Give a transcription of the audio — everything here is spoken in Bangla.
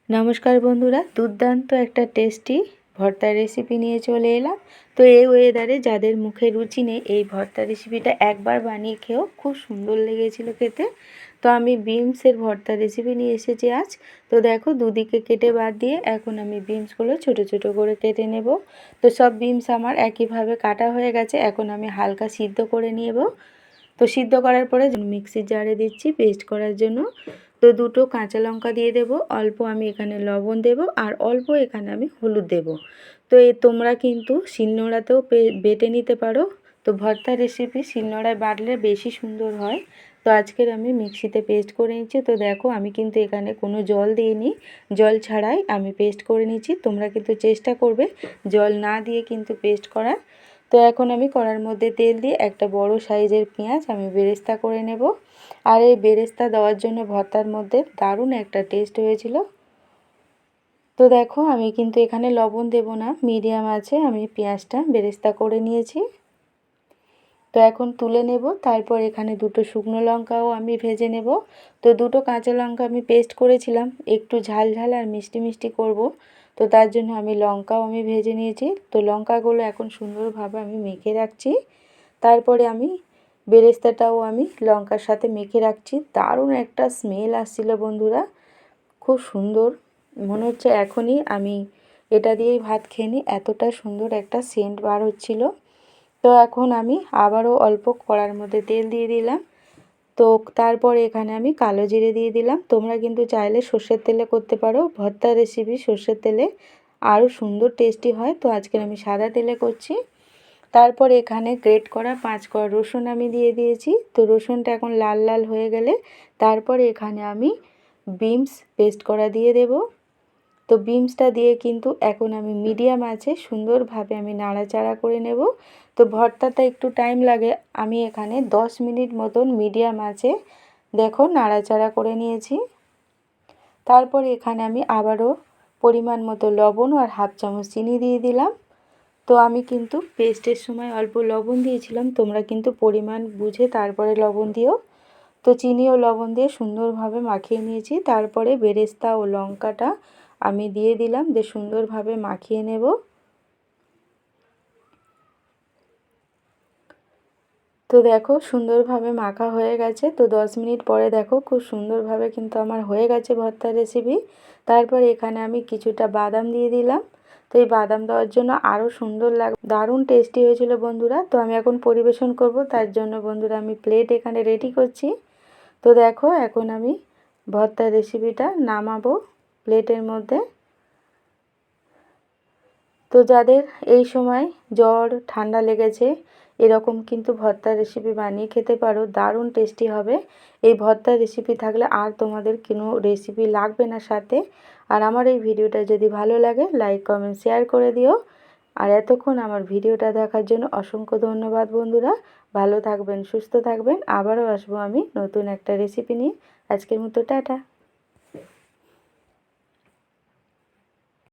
নমস্কার বন্ধুরা, দুর্দান্ত একটা টেস্টি ভর্তার রেসিপি নিয়ে চলে এলাম। তো এই ওয়েদারে যাদের মুখে রুচি নেই, এই ভর্তা রেসিপিটা একবার বানিয়ে খেয়েও খুব সুন্দর লেগেছিল খেতে। তো আমি বিনসের ভর্তা রেসিপি নিয়ে এসেছি আজ। তো দেখো, দুদিকে কেটে বাদ দিয়ে এখন আমি বিনসগুলো ছোট ছোট করে কেটে নেব। তো সব বিনস আমার একইভাবে কাটা হয়ে গেছে। এখন আমি হালকা সিদ্ধ করে নেব। তো সিদ্ধ করার পরে মিক্সির জারে দিচ্ছি পেস্ট করার জন্য। তো দুটো কাঁচা লঙ্কা দিয়ে দেব, অল্প আমি এখানে লবণ দেব, আর অল্প এখানে আমি হলুদ দেব। তো তোমরা কিন্তু শিলনোড়াতেও বেটে নিতে পারো। তো ভর্তা রেসিপি শিলনোড়ায় বাটলে বেশি সুন্দর হয়। তো আজকের আমি মিক্সিতে পেস্ট করে নিচ্ছি। তো দেখো, আমি কিন্তু এখানে কোনো জল দিইনি, জল ছাড়াই আমি পেস্ট করে নিচ্ছি। তোমরা কিন্তু চেষ্টা করবে জল না দিয়ে কিন্তু পেস্ট করার। তো এখন আমি কড়ার মধ্যে তেল দিয়ে একটা বড় সাইজের পেঁয়াজ আমি বেরেস্তা করে নেব। আর এই বেরেস্তা দেওয়ার জন্য ভর্তার মধ্যে দারুণ একটা টেস্ট হয়েছিল। তো দেখো, আমি কিন্তু এখানে লবণ দেব না, মিডিয়াম আছে আমি পেঁয়াজটা বেরেস্তা করে নিয়েছি। তো এখন তুলে নেব। তারপর এখানে দুটো শুকনো লঙ্কাও আমি ভেজে নেব। তো দুটো কাঁচা লঙ্কা আমি পেস্ট করেছিলাম, একটু ঝাল ঝাল আর মিষ্টি মিষ্টি করব। তো তার জন্য আমি লঙ্কাও আমি ভেজে নিয়েছি। তো লঙ্কাগুলো এখন সুন্দরভাবে আমি মেখে রাখছি। তারপরে আমি বেরেস্তাটাও আমি লঙ্কার সাথে মেখে রাখছি। দারুণ একটা স্মেল আসছিল বন্ধুরা, খুব সুন্দর। মনে হচ্ছে এখনই আমি এটা দিয়েই ভাত খেয়ে নিই, এতটা সুন্দর একটা সেন্ট বার হচ্ছিল। তো এখন আমি আবারও অল্প কড়ার মধ্যে তেল দিয়ে দিলাম। তো তারপর এখানে আমি কালো জিরে দিয়ে দিলাম। তোমরা কিন্তু চাইলে সর্ষের তেলে করতে পারো। ভর্তা রেসিপি সর্ষের তেলে আরও সুন্দর টেস্টি হয়। তো আজকে আমি সাদা তেলে করছি। তারপর এখানে গ্রেট করা 5 কোয়া রসুন আমি দিয়ে দিয়েছি। তো রসুনটা এখন লাল লাল হয়ে গেলে তারপরে এখানে আমি বিনস পেস্ট করা দিয়ে দেব। তো বিনসটা দিয়ে কিন্তু এখন আমি মিডিয়াম আছে সুন্দরভাবে আমি নাড়াচাড়া করে নেব। তো ভর্তাটা একটু টাইম লাগে, আমি এখানে 10 মিনিট মতন মিডিয়াম আছে দেখো নাড়াচাড়া করে নিয়েছি। তারপর এখানে আমি আবারও পরিমাণ মতো লবণ আর হাফ চামচ চিনি দিয়ে দিলাম। তো আমি কিন্তু পেস্টের সময় অল্প লবণ দিয়েছিলাম, তোমরা কিন্তু পরিমাণ বুঝে তারপরে লবণ দিও। তো চিনি ও লবণ দিয়ে সুন্দরভাবে মাখিয়ে নিয়েছি। তারপরে বেরেস্তা ও লঙ্কাটা আমি দিয়ে দিলাম, দিয়ে সুন্দরভাবে মাখিয়ে নেব। তো দেখো সুন্দরভাবে মাখা হয়ে গেছে। তো 10 মিনিট পরে দেখো খুব সুন্দরভাবে কিন্তু আমার হয়ে গেছে ভর্তা রেসিপি। তারপর এখানে আমি কিছুটা বাদাম দিয়ে দিলাম। তো এই বাদাম দেওয়ার জন্য আরও সুন্দর দারুণ টেস্টি হয়েছিল বন্ধুরা। তো আমি এখন পরিবেশন করব, তার জন্য বন্ধুরা আমি প্লেট এখানে রেডি করছি। তো দেখো, এখন আমি ভর্তার রেসিপিটা নামাবো প্লেটের মধ্যে। তো যাদের এই সময় জ্বর ঠান্ডা লেগেছে, এরকম কিন্তু ভর্তার রেসিপি বানিয়ে খেতে পারো, দারুণ টেস্টি হবে। এই ভর্তার রেসিপি থাকলে আর তোমাদের কোনো রেসিপি লাগবে না সাথে। আর আমার এই ভিডিওটা যদি ভালো লাগে লাইক কমেন্ট শেয়ার করে দিও। আর এতক্ষণ আমার ভিডিওটা দেখার জন্য অসংখ্য ধন্যবাদ বন্ধুরা। ভালো থাকবেন, সুস্থ থাকবেন। আবারও আসবো আমি নতুন একটা রেসিপি নিয়ে। আজকের মতো টাটা।